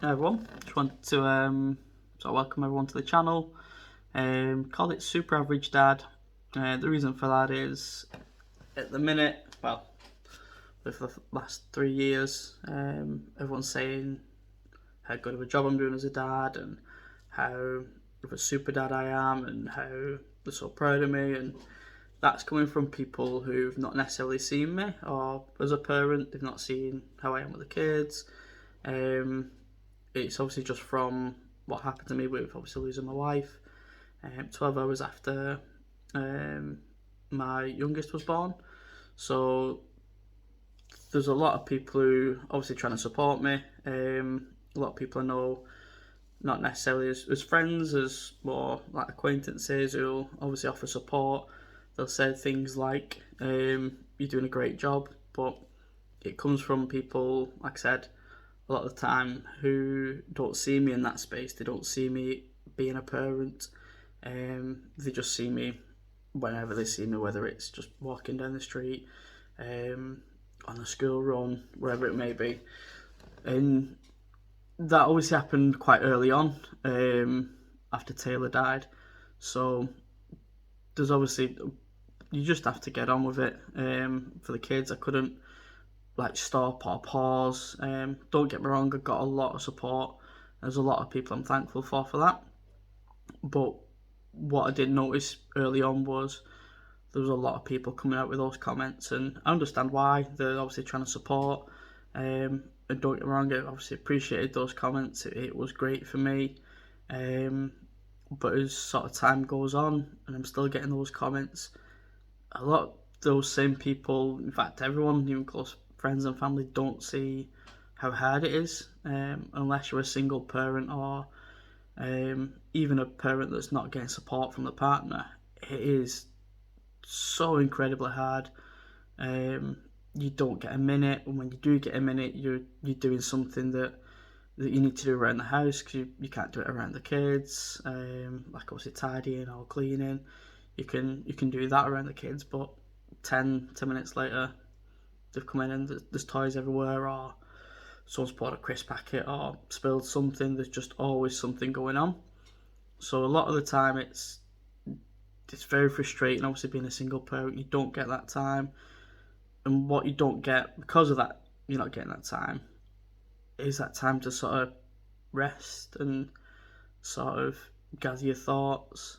Hi everyone, just want to welcome everyone to the channel. Call it Super Average Dad. The reason for that is at the minute, well, for the last 3 years, everyone's saying how good of a job I'm doing as a dad and how of a super dad I am and how they're so proud of me, and that's coming from people who've not necessarily seen me or as a parent. They've not seen how I am with the kids. Um, it's obviously just from what happened to me with obviously losing my wife 12 hours after um, my youngest was born. So there's a lot of people who obviously trying to support me. A lot of people I know, not necessarily as friends, as more like acquaintances, who obviously offer support. They'll say things like, "You're doing a great job," but it comes from people, like I said, a lot of the time who don't see me in that space. They don't see me being a parent. They just see me whenever they see me, whether it's just walking down the street, on the school run, wherever it may be. And that always happened quite early on, after Taylor died. So there's obviously, you just have to get on with it. For the kids, I couldn't like stop or pause. Don't get me wrong, I got a lot of support. There's a lot of people I'm thankful for that. But what I did notice early on was there was a lot of people coming out with those comments, and I understand why. They're obviously trying to support. And don't get me wrong, I obviously appreciated those comments. It was great for me. Um, but as sort of time goes on, and I'm still getting those comments, a lot of those same people, in fact, everyone, even close friends and family, don't see how hard it is, unless you're a single parent or even a parent that's not getting support from the partner. It is so incredibly hard. Um, you don't get a minute, and when you do get a minute, you're doing something that you need to do around the house because you can't do it around the kids. Like obviously tidying or cleaning, you can do that around the kids, but 10 minutes later, they've come in and there's toys everywhere, or someone's poured a crisp packet or spilled something. There's just always something going on. So a lot of the time, it's very frustrating. Obviously, being a single parent, you don't get that time, and what you don't get because of that, you're not getting that time, is that time to sort of rest and sort of gather your thoughts.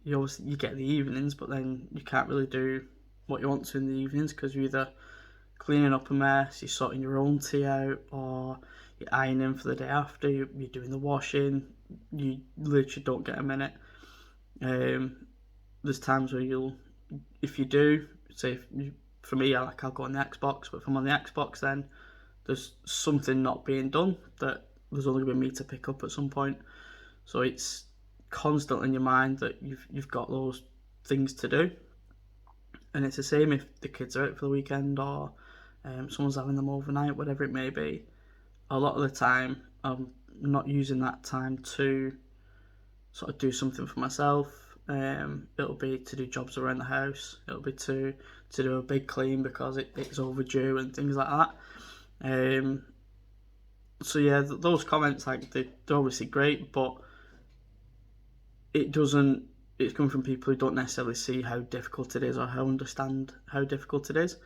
You get the evenings, but then you can't really do what you want to in the evenings because you're either cleaning up a mess, you're sorting your own tea out, or you're ironing for the day after, you're doing the washing. You literally don't get a minute. Um, there's times where if you do, say, for me, I'll go on the Xbox, but if I'm on the Xbox, then there's something not being done that there's only going to be me to pick up at some point. So it's constant in your mind that you've got those things to do, and it's the same if the kids are out for the weekend or someone's having them overnight, whatever it may be. A lot of the time, I'm not using that time to sort of do something for myself. It'll be to do jobs around the house. It'll be to do a big clean because it's overdue and things like that. Um, so yeah, those comments, like they're obviously great, but it doesn't. It's coming from people who don't necessarily see how difficult it is or how understand how difficult it is.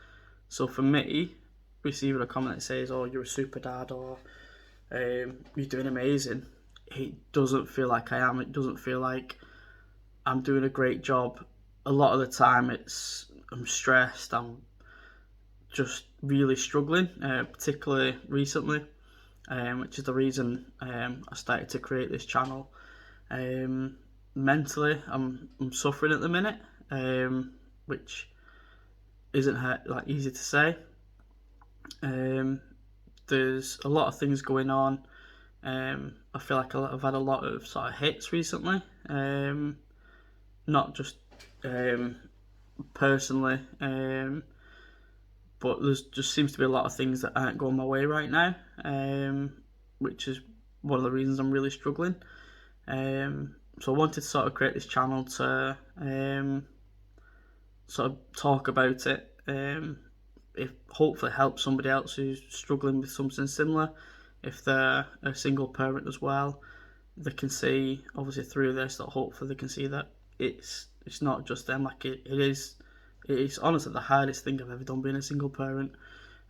So for me, receiving a comment that says, "Oh, you're a super dad," or "You're doing amazing," it doesn't feel like I am. It doesn't feel like I'm doing a great job. A lot of the time, I'm stressed. I'm just really struggling, particularly recently, which is the reason I started to create this channel. Um, Mentally, I'm suffering at the minute, which isn't like easy to say. Um, there's a lot of things going on. I feel like I've had a lot of sort of hits recently, not just um, personally, but there's just seems to be a lot of things that aren't going my way right now, which is one of the reasons I'm really struggling. So I wanted to sort of create this channel to sort of talk about it, if hopefully help somebody else who's struggling with something similar. if they're a single parent as well, they can see obviously through this that hopefully they can see that it's not just them. Like it's honestly the hardest thing I've ever done being a single parent.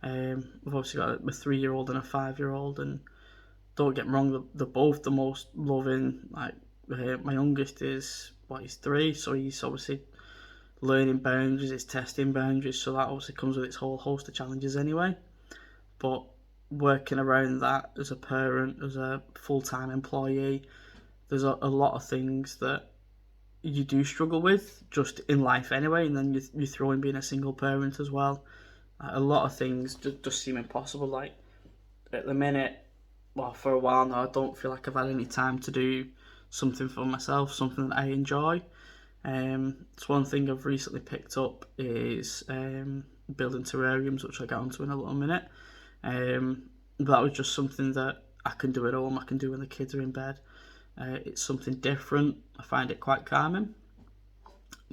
We've obviously got a 3-year-old and a 5-year-old, and don't get me wrong, they're both the most loving. Like my youngest is he's 3, so he's obviously learning boundaries, he's testing boundaries, so that obviously comes with its whole host of challenges anyway. But working around that as a parent, as a full-time employee, there's a lot of things that you do struggle with just in life anyway, and then you throw in being a single parent as well. A lot of things just seem impossible. Like at the minute, well, for a while now, I don't feel like I've had any time to do something for myself, something that I enjoy. It's one thing I've recently picked up is building terrariums, which I'll get onto in a little minute. That was just something that I can do at home, I can do when the kids are in bed. It's something different. I find it quite calming.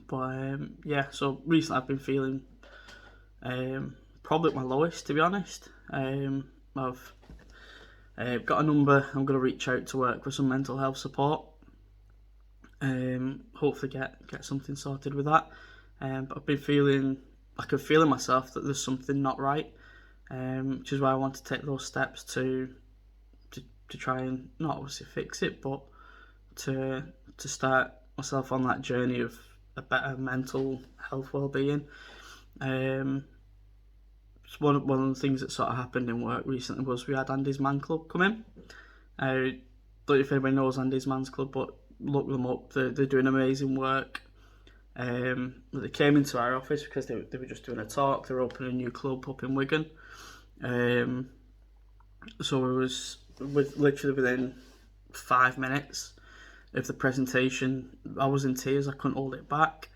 But yeah, so recently I've been feeling probably at my lowest, to be honest. I've got a number. I'm going to reach out to work for some mental health support. Hopefully get something sorted with that. But I've been feeling like I'm feeling myself that there's something not right, which is why I want to take those steps to try and not obviously fix it, but to start myself on that journey of a better mental health well-being. It's one of the things that sort of happened in work recently was we had Andy's Man Club come in. I don't know if anybody knows Andy's Man's Club, but look them up. They're doing amazing work. They came into our office because they were just doing a talk. They're opening a new club up in Wigan. So it was literally within 5 minutes of the presentation, I was in tears. I couldn't hold it back.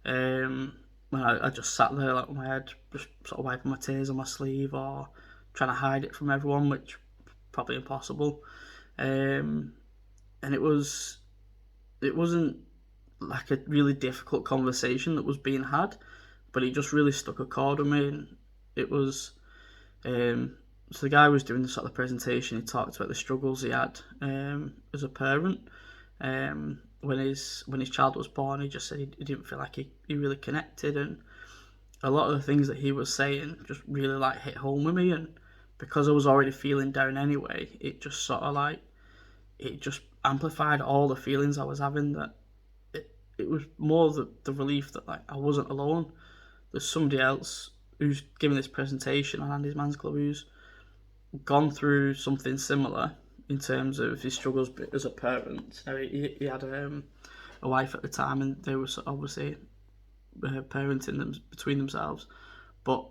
I just sat there like with my head, just sort of wiping my tears on my sleeve or trying to hide it from everyone, which probably impossible. And it wasn't like a really difficult conversation that was being had, but it just really struck a chord with me. And it was so the guy was doing the sort of presentation. He talked about the struggles he had as a parent. When his child was born, he just said he didn't feel like he really connected, and a lot of the things that he was saying just really like hit home with me. And because I was already feeling down anyway, it just sort of like it just amplified all the feelings I was having. That it was more the relief that like I wasn't alone. There's somebody else who's giving this presentation on Andy's Man's Club who's gone through something similar in terms of his struggles as a parent. Now, he had a wife at the time, and they were obviously parenting them between themselves. But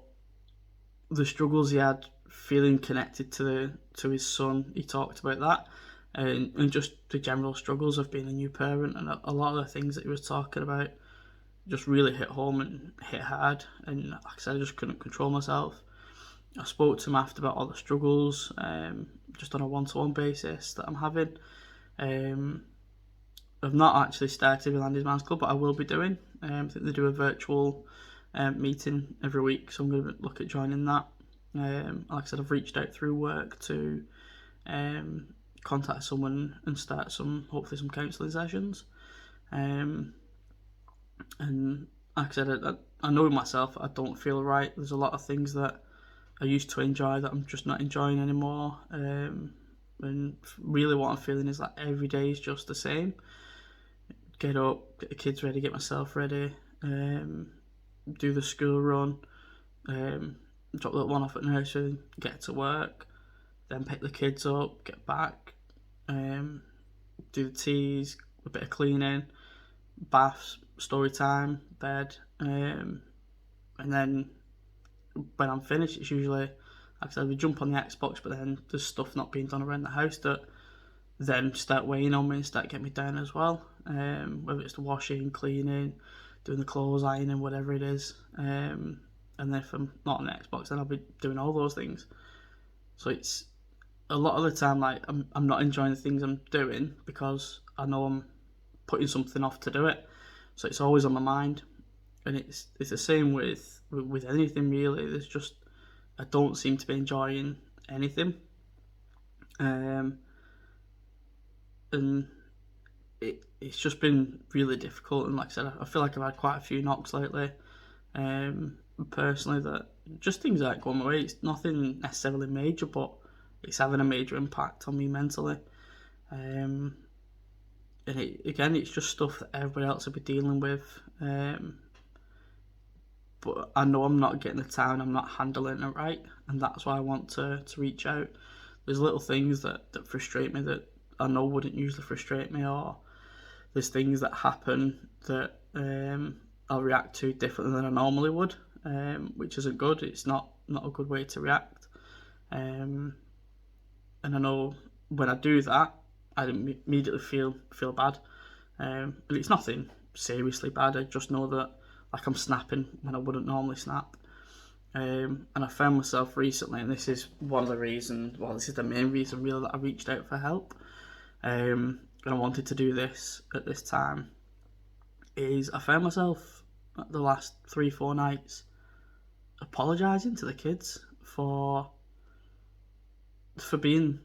the struggles he had feeling connected to his son, he talked about that, and just the general struggles of being a new parent, and a lot of the things that he was talking about just really hit home and hit hard. And like I said, I just couldn't control myself. I spoke to him after about all the struggles, just on a one-to-one basis that I'm having. I've not actually started with Andy's Man's Club, but I will be doing. I think they do a virtual meeting every week, so I'm going to look at joining that. Like I said, I've reached out through work to contact someone and start hopefully some counselling sessions. And like I said, I know myself, I don't feel right. There's a lot of things that I used to enjoy that I'm just not enjoying anymore. And really what I'm feeling is like every day is just the same. Get up, get the kids ready, get myself ready, do the school run, drop that one off at nursery, get to work, then pick the kids up, get back, do the teas, a bit of cleaning, baths, story time, bed, and then when I'm finished, it's usually, like I said, we jump on the Xbox, but then there's stuff not being done around the house that then start weighing on me and start getting me down as well. Whether it's the washing, cleaning, doing the clothes, ironing, whatever it is. And then if I'm not on the Xbox, then I'll be doing all those things. So it's a lot of the time like I'm not enjoying the things I'm doing because I know I'm putting something off to do it. So it's always on my mind. And it's the same with anything really. There's just I don't seem to be enjoying anything. and it's just been really difficult. And like I said, I feel like I've had quite a few knocks lately. Personally, that just things that go my way. It's nothing necessarily major, but it's having a major impact on me mentally. And it's just stuff that everybody else will be dealing with. But I know I'm not getting the time, I'm not handling it right, and that's why I want to reach out. There's little things that frustrate me that I know wouldn't usually frustrate me, or there's things that happen that I'll react to differently than I normally would, which isn't good. It's not a good way to react. And I know when I do that, I immediately feel bad. And it's nothing seriously bad. I just know that like I'm snapping when I wouldn't normally snap. And I found myself recently, and this is one of the reasons, well, this is the main reason really that I reached out for help. And I wanted to do this at this time, is I found myself the last 3-4 nights apologising to the kids for being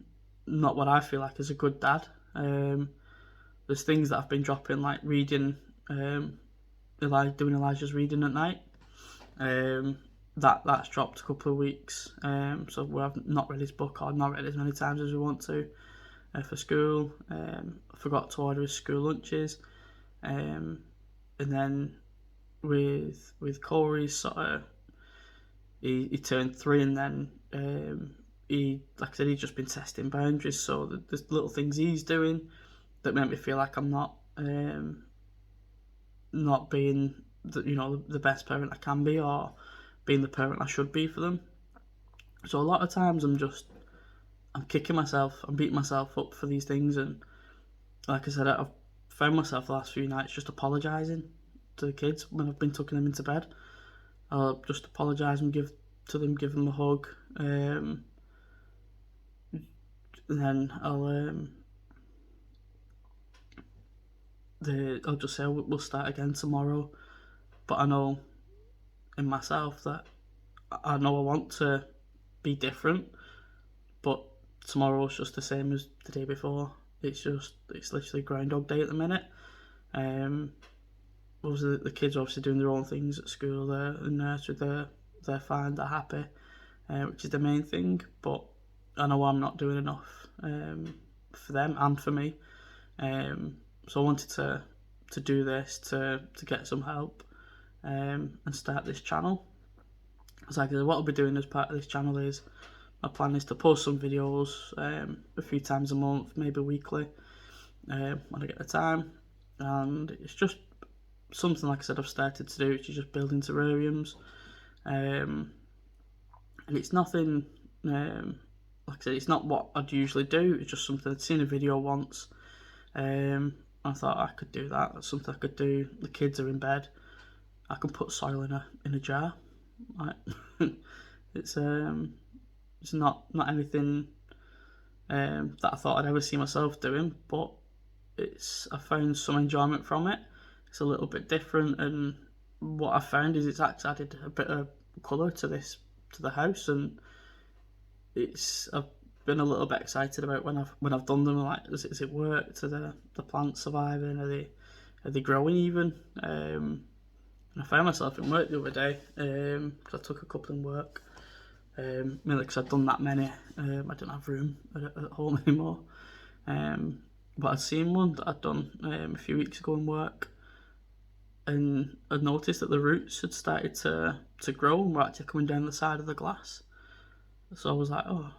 not what I feel like is a good dad. There's things that I've been dropping, like reading, doing Elijah's reading at night. That's dropped a couple of weeks. So I've not read his book, or not read it as many times as we want to. For school, I forgot to order his school lunches, and then with Corey's sort of, he turned 3, and then like I said, he's just been testing boundaries. So there's little things he's doing that make me feel like I'm not being the best parent I can be, or being the parent I should be for them. So a lot of times I'm kicking myself, I'm beating myself up for these things, and like I said, I've found myself the last few nights just apologising to the kids when I've been tucking them into bed. I'll just apologise and give them a hug, and then I'll just say we'll start again tomorrow. But I know in myself that I know I want to be different, but tomorrow's just the same as the day before. It's literally Groundhog Day at the minute. Obviously the kids are obviously doing their own things at school. They're in nursery. They're fine. They're happy, which is the main thing. But I know I'm not doing enough for them and for me. So I wanted to do this to get some help and start this channel. So like what I'll be doing as part of this channel is, my plan is to post some videos a few times a month, maybe weekly, when I get the time. And it's just something, like I said, I've started to do, which is just building terrariums. And it's nothing, like I said, it's not what I'd usually do. It's just something I'd seen a video once. I thought I could do that. That's something I could do. The kids are in bed. I can put soil in a jar. It's not anything that I thought I'd ever see myself doing, but I found some enjoyment from it. It's a little bit different, and what I found is it's actually added a bit of colour to the house, and I've been a little bit excited about when I've done them. Like, has it worked? Are the plants surviving? Are they growing even? And I found myself in work the other day because I took a couple in work. Mainly because I'd done that many. I didn't have room at home anymore. But I'd seen one that I'd done a few weeks ago in work, and I'd noticed that the roots had started to grow and were actually coming down the side of the glass. So I was like, oh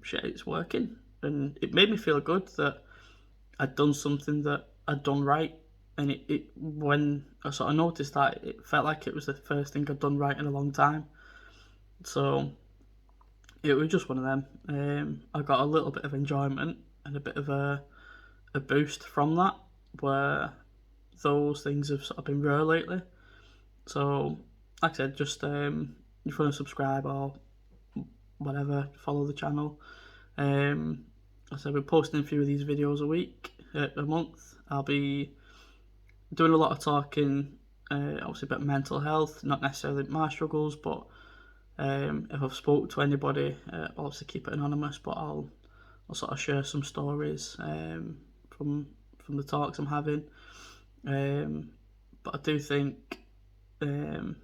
shit, it's working. And it made me feel good that I'd done something that I'd done right. And it when I sort of noticed that, it felt like it was the first thing I'd done right in a long time. So it was just one of them. I got a little bit of enjoyment and a bit of a boost from that, where those things have sort of been rare lately. So like I said, just if you want to subscribe or whatever, follow the channel. I said we're posting a few of these videos a month. I'll be doing a lot of talking, obviously about mental health, not necessarily my struggles, but if I've spoke to anybody, I'll obviously keep it anonymous, but I'll sort of share some stories from the talks I'm having. But I do think the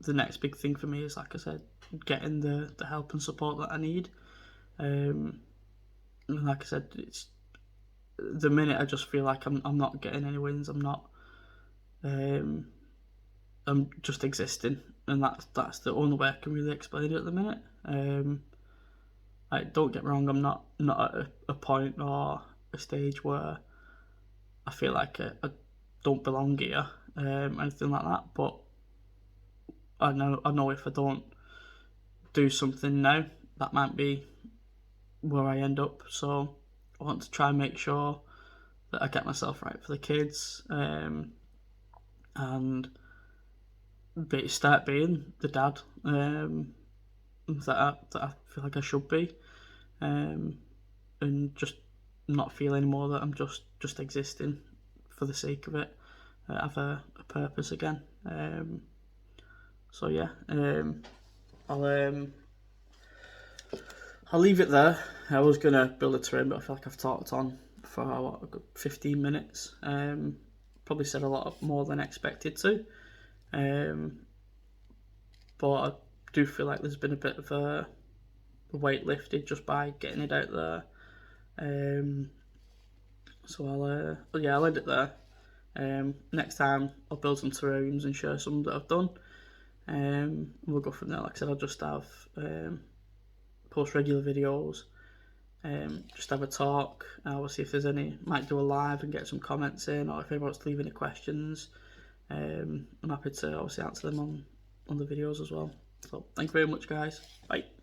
next big thing for me is, like I said, getting the help and support that I need. And like I said, it's the minute I just feel like I'm not getting any wins. I'm just existing, and that's the only way I can really explain it at the minute. Don't get me wrong, I'm not at a point or a stage where I feel like I don't belong here, anything like that. But I know if I don't do something now, that might be where I end up. So I want to try and make sure that I get myself right for the kids, and start being the dad that I feel like I should be, and just not feel anymore that I'm just existing for the sake of it. Have a purpose again. So yeah, I'll leave it there. I was gonna build a train, but I feel like I've talked on for a good 15 minutes. Probably said a lot more than expected to. But I do feel like there's been a bit of a weight lifted just by getting it out there. So I'll end it there. Next time I'll build some terrariums and share some that I've done. We'll go from there. Like I said, I'll just have post regular videos. Just have a talk. I'll see if there's any. Might do a live and get some comments in, or if anyone wants to leave any questions. I'm happy to obviously answer them on the videos as well. So thank you very much, guys. Bye.